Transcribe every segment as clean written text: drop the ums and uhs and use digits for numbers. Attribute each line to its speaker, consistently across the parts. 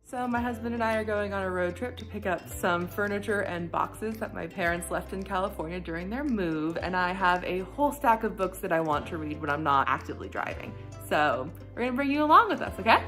Speaker 1: So my husband and I are going on a road trip to pick up some furniture and boxes that my parents left in California during their move, and I have a whole stack of books that I want to read when I'm not actively driving. So we're gonna bring you along with us, okay?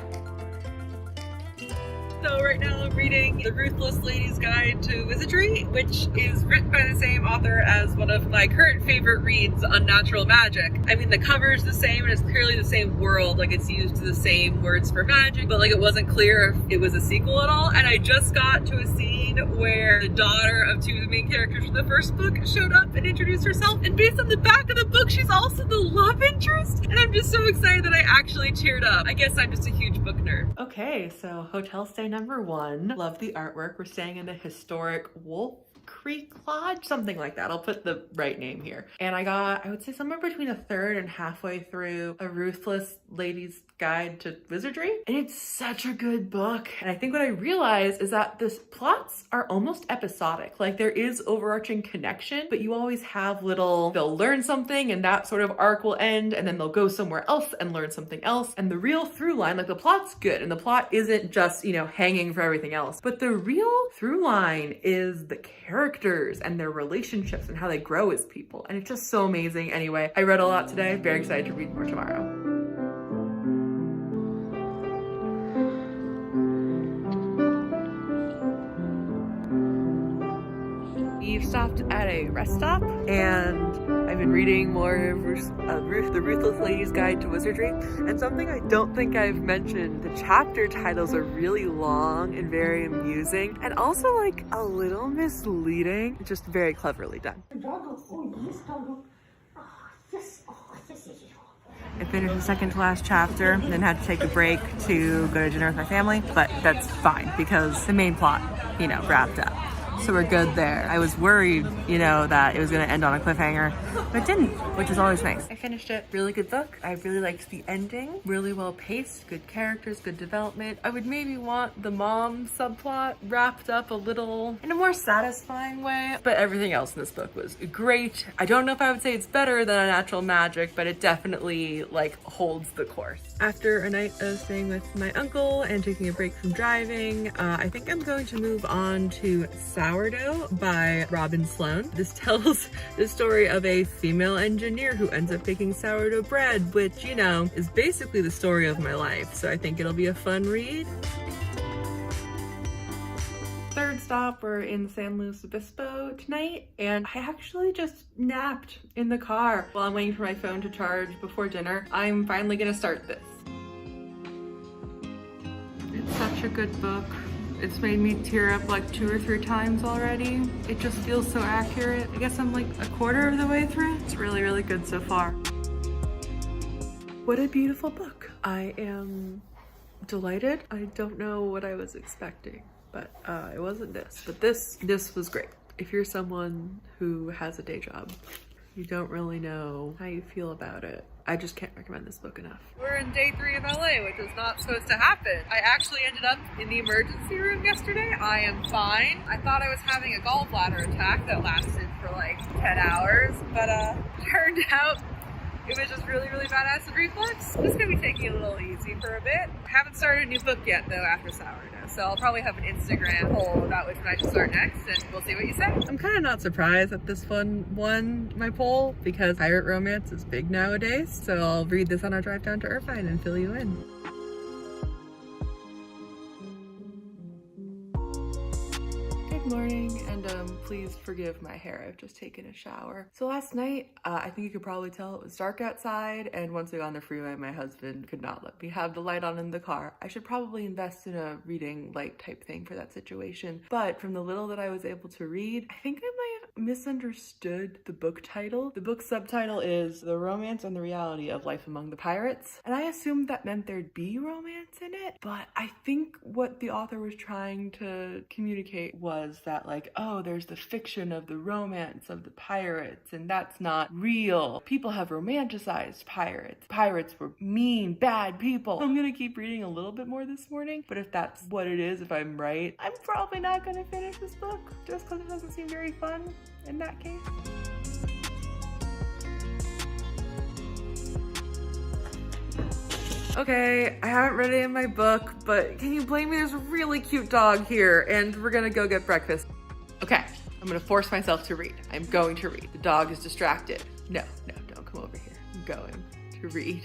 Speaker 1: So right now I'm reading The Ruthless Lady's Guide to Wizardry, which is written by the same author as one of my current favorite reads, Unnatural Magic. I mean, the cover's the same and it's clearly the same world, like it's used the same words for magic, but like it wasn't clear if it was a sequel at all. And I just got to a scene where the daughter of two of the main characters from the first book showed up and introduced herself, and based on the back of the book, she's also the love interest. And I'm just so excited that I actually teared up. I guess I'm just a huge book nerd. Okay, so hotel stay number 1. Love the artwork. We're staying in the historic Wolf Creek Lodge, something like that. I'll put the right name here. And I got, I would say, somewhere between a third and halfway through A Ruthless Lady's Guide to Wizardry. And it's such a good book. And I think what I realized is that the plots are almost episodic. Like there is overarching connection, but you always have little, they'll learn something and that sort of arc will end, and then they'll go somewhere else and learn something else. And the real through line, like the plot's good, and the plot isn't just, you know, hanging for everything else, but the real through line is the characters and their relationships and how they grow as people. And it's just so amazing. Anyway, I read a lot today. Very excited to read more tomorrow. We've stopped at a rest stop and I've been reading more of The Ruthless Lady's Guide to Wizardry. And something I don't think I've mentioned, the chapter titles are really long and very amusing and also like a little misleading. Just very cleverly done. I finished the second to last chapter and then had to take a break to go to dinner with my family, but that's fine because the main plot, you know, wrapped up. So we're good there. I was worried, you know, that it was gonna end on a cliffhanger, but it didn't, which is always nice. I finished it. Really good book. I really liked the ending. Really well paced, good characters, good development. I would maybe want the mom subplot wrapped up a little in a more satisfying way, but everything else in this book was great. I don't know if I would say it's better than Unnatural Magic, but it definitely like holds the course. After a night of staying with my uncle and taking a break from driving, I think I'm going to move on to Sourdough by Robin Sloan. This tells the story of a female engineer who ends up making sourdough bread, which, you know, is basically the story of my life. So I think it'll be a fun read. Third stop, we're in San Luis Obispo tonight, and I actually just napped in the car while I'm waiting for my phone to charge before dinner. I'm finally gonna start this. It's such a good book. It's made me tear up like 2 or 3 times already. It just feels so accurate. I guess I'm like a quarter of the way through. It's really, really good so far. What a beautiful book. I am delighted. I don't know what I was expecting, but it wasn't this. But this was great. If you're someone who has a day job, you don't really know how you feel about it, I just can't recommend this book enough. We're in day 3 of LA, which is not supposed to happen. I actually ended up in the emergency room yesterday. I am fine. I thought I was having a gallbladder attack that lasted for like 10 hours, but turned out it was just really, really bad acid reflux. I'm just gonna be taking it a little easy for a bit. I haven't started a new book yet though after Sourdough, so I'll probably have an Instagram poll about which one I should start next, and we'll see what you say. I'm kind of not surprised that this one won my poll because pirate romance is big nowadays, so I'll read this on our drive down to Irvine and fill you in. Good morning, and please forgive my hair. I've just taken a shower. So last night, I think you could probably tell it was dark outside, and once we got on the freeway, my husband could not let me have the light on in the car. I should probably invest in a reading light type thing for that situation, but from the little that I was able to read, I think I might have misunderstood the book title. The book subtitle is The Romance and the Reality of Life Among the Pirates, and I assumed that meant there'd be romance in it, but I think what the author was trying to communicate was that like, oh, there's the fiction of the romance of the pirates, and that's not real. People have romanticized pirates. Pirates were mean, bad people. I'm gonna keep reading a little bit more this morning, but if that's what it is, if I'm right, I'm probably not gonna finish this book just because it doesn't seem very fun in that case. Okay, I haven't read it in my book, but can you blame me? There's a really cute dog here, and we're gonna go get breakfast. Okay, I'm gonna force myself to read. I'm going to read. The dog is distracted. No, don't come over here. I'm going to read.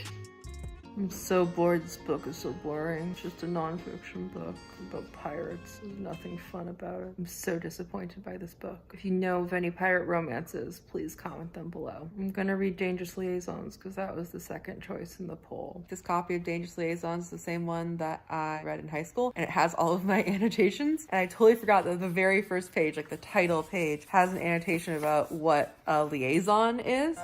Speaker 1: I'm so bored. This book is so boring. It's just a nonfiction book about pirates. There's nothing fun about it. I'm so disappointed by this book. If you know of any pirate romances, please comment them below. I'm gonna read Dangerous Liasons because that was the second choice in the poll. This copy of Dangerous Liasons is the same one that I read in high school, and it has all of my annotations. And I totally forgot that the very first page, like the title page, has an annotation about what a liaison is.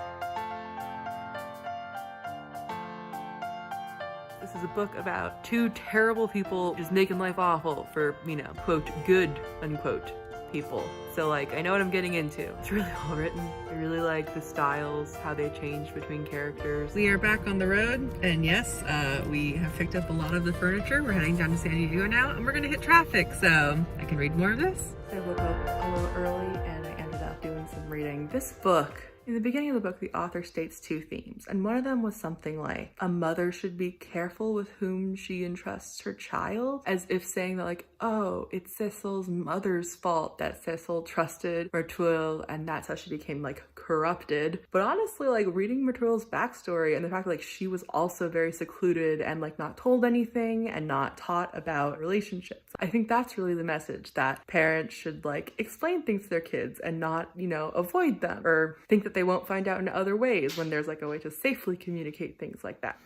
Speaker 1: This is a book about two terrible people just making life awful for, you know, quote, good, unquote, people. So like, I know what I'm getting into. It's really well written. I really like the styles, how they change between characters. We are back on the road, and yes, we have picked up a lot of the furniture. We're heading down to San Diego now, and we're gonna hit traffic, so I can read more of this. I woke up a little early, and I ended up doing some reading. This book, in the beginning of the book, the author states two themes, and one of them was something like, a mother should be careful with whom she entrusts her child, as if saying that like, oh, it's Cecil's mother's fault that Cecil trusted Myrtle, and that's how she became like corrupted. But honestly, like reading Myrtle's backstory and the fact that like she was also very secluded and like not told anything and not taught about relationships, I think that's really the message, that parents should like explain things to their kids and not, you know, avoid them or think that they won't find out in other ways when there's like a way to safely communicate things like that.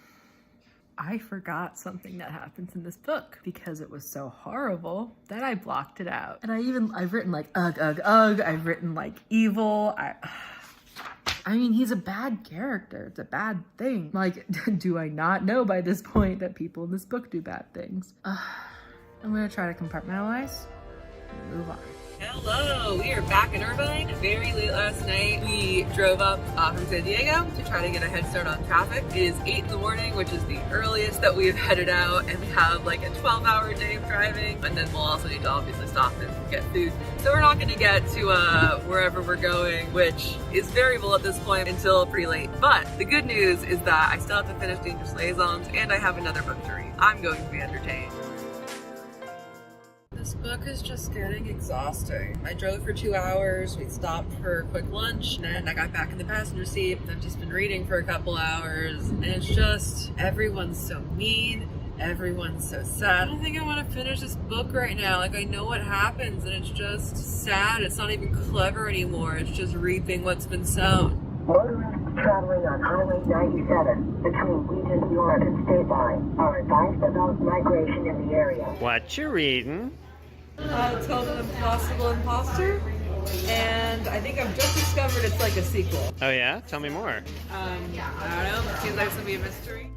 Speaker 1: I forgot something that happens in this book because it was so horrible that I blocked it out. And I've written like ugh, ugh, ugh. I've written like evil. I mean, he's a bad character. It's a bad thing. Like, do I not know by this point that people in this book do bad things? I'm gonna try to compartmentalize and move on. Hello, we are back in Irvine. Very late last night, we drove up from San Diego to try to get a head start on traffic. It is 8 in the morning, which is the earliest that we've headed out, and we have like a 12-hour day of driving, and then we'll also need to obviously stop and get food. So we're not going to get to wherever we're going, which is variable at this point until pretty late. But the good news is that I still have to finish Dangerous Liasons, and I have another book to read. I'm going to be entertained. This book is just getting exhausting. I drove for 2 hours, we stopped for a quick lunch, and then I got back in the passenger seat. I've just been reading for a couple hours, and it's just, everyone's so mean, everyone's so sad. I don't think I want to finish this book right now. Like, I know what happens, and it's just sad. It's not even clever anymore. It's just reaping what's been sown.
Speaker 2: Motorists traveling on Highway 97 between Regent York and State Line are advised about migration in the area.
Speaker 3: What you reading?
Speaker 1: It's called Ten The Impossible Imposter, and I think I've just discovered it's like a sequel.
Speaker 3: Oh yeah? Tell me more.
Speaker 1: I don't know, it seems like it's gonna be a mystery.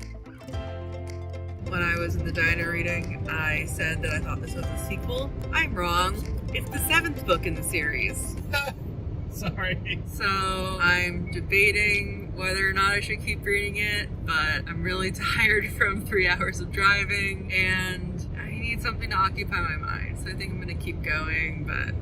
Speaker 1: When I was in the diner reading, I said that I thought this was a sequel. I'm wrong. It's the 7th book in the series.
Speaker 3: Sorry.
Speaker 1: So I'm debating whether or not I should keep reading it, but I'm really tired from 3 hours of driving, and I need something to occupy my mind. So I think I'm gonna keep going, but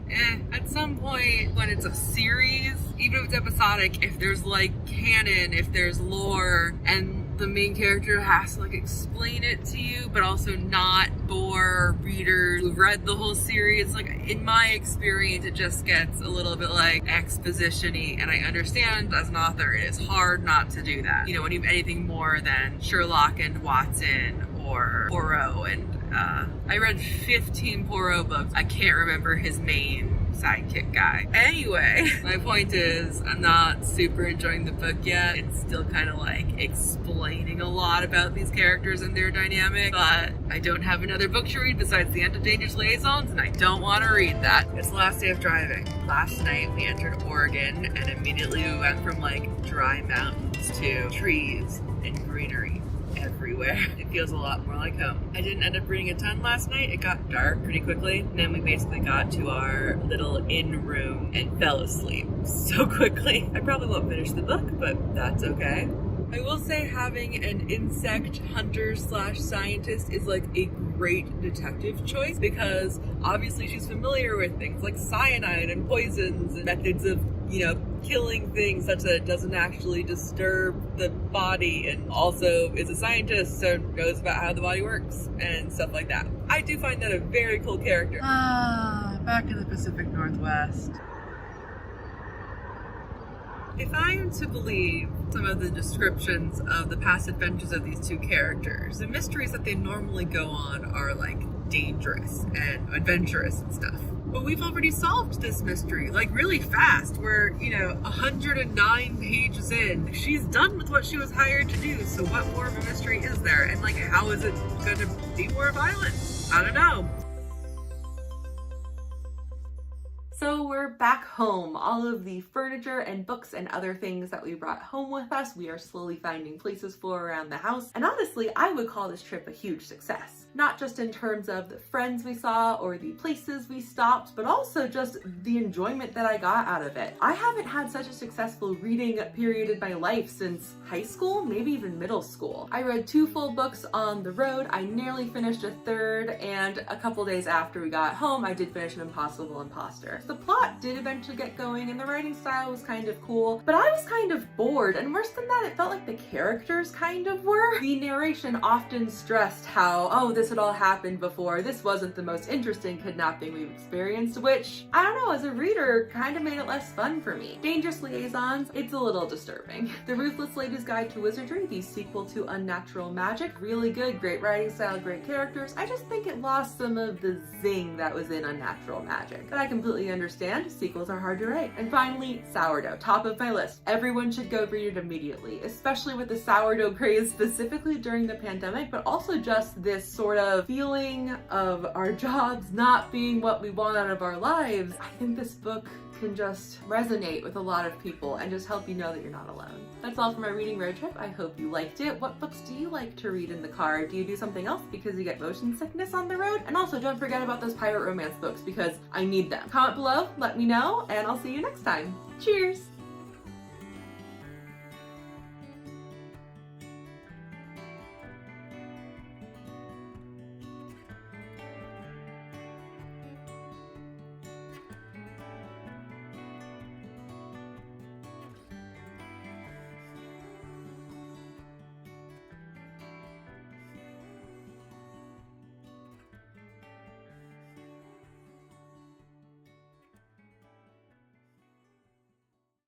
Speaker 1: at some point when it's a series, even if it's episodic, if there's like canon, if there's lore, and the main character has to like explain it to you, but also not bore readers who've read the whole series. Like, in my experience, it just gets a little bit like exposition-y, and I understand as an author it is hard not to do that. You know, when you have anything more than Sherlock and Watson or Poirot, and I read 15 Poirot books. I can't remember his main sidekick guy. Anyway, my point is, I'm not super enjoying the book yet. It's still kind of like explaining a lot about these characters and their dynamic, but I don't have another book to read besides the end of Dangerous Liasons, and I don't want to read that. It's the last day of driving. Last night we entered Oregon, and immediately we went from like dry mountains to trees and greenery everywhere. It feels a lot more like home. I didn't end up reading a ton last night. It got dark pretty quickly, and then we basically got to our little inn room and fell asleep so quickly. I probably won't finish the book, but that's okay. I will say having an insect hunter slash scientist is like a great detective choice, because obviously she's familiar with things like cyanide and poisons and methods of, you know, killing things such that it doesn't actually disturb the body, and also is a scientist, so knows about how the body works and stuff like that. I do find that a very cool character.
Speaker 4: Back in the Pacific Northwest.
Speaker 1: If I am to believe some of the descriptions of the past adventures of these two characters, the mysteries that they normally go on are like dangerous and adventurous and stuff. But we've already solved this mystery, like really fast. We're, 109 pages in. She's done with what she was hired to do, so what more of a mystery is there? And like, how is it gonna be more violent? I don't know. So we're back home. All of the furniture and books and other things that we brought home with us, we are slowly finding places for around the house. And honestly, I would call this trip a huge success. Not just in terms of the friends we saw or the places we stopped, but also just the enjoyment that I got out of it. I haven't had such a successful reading period in my life since high school, maybe even middle school. I read 2 full books on the road. I nearly finished a third, and a couple days after we got home, I did finish An Impossible Imposter. The plot did eventually get going and the writing style was kind of cool, but I was kind of bored, and worse than that, it felt like the characters kind of were. The narration often stressed how, oh, this had all happened before, this wasn't the most interesting kidnapping we've experienced, which, I don't know, as a reader, kind of made it less fun for me. Dangerous Liasons, it's a little disturbing. The Ruthless Lady's Guide to Wizardry, the sequel to Unnatural Magic, really good, great writing style, great characters. I just think it lost some of the zing that was in Unnatural Magic. But I completely understand, sequels are hard to write. And finally, Sourdough, top of my list. Everyone should go read it immediately, especially with the sourdough craze specifically during the pandemic, but also just this sort of feeling of our jobs not being what we want out of our lives. I think this book can just resonate with a lot of people and just help you know that you're not alone. That's all for my reading road trip. I hope you liked it. What books do you like to read in the car? Do you do something else because you get motion sickness on the road? And also, don't forget about those pirate romance books because I need them. Comment below, let me know, and I'll see you next time. Cheers!